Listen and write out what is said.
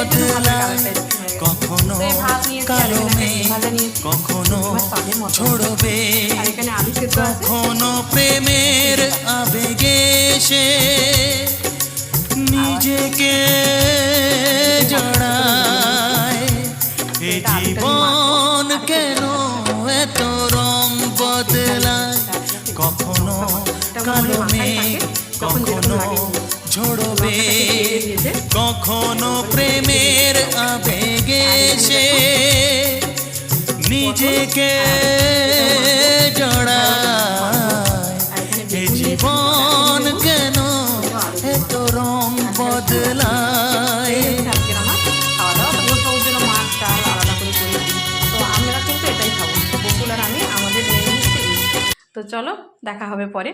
বদলায়, কখনো কালো মেঘ কখনো ঝরবে, কখনো প্রেমের আবেগে সে নিজেকে জড়ায়। এ জীবন কেন এত রং বদলায়, কখনো কালো মেঘ কখনো ঝরবে, কখনো প্রেমের আবেগে সে নিজেকে জড়ায়। এ জীবন কেন এত রং বদলায়। তো চলো দেখা হবে পরে।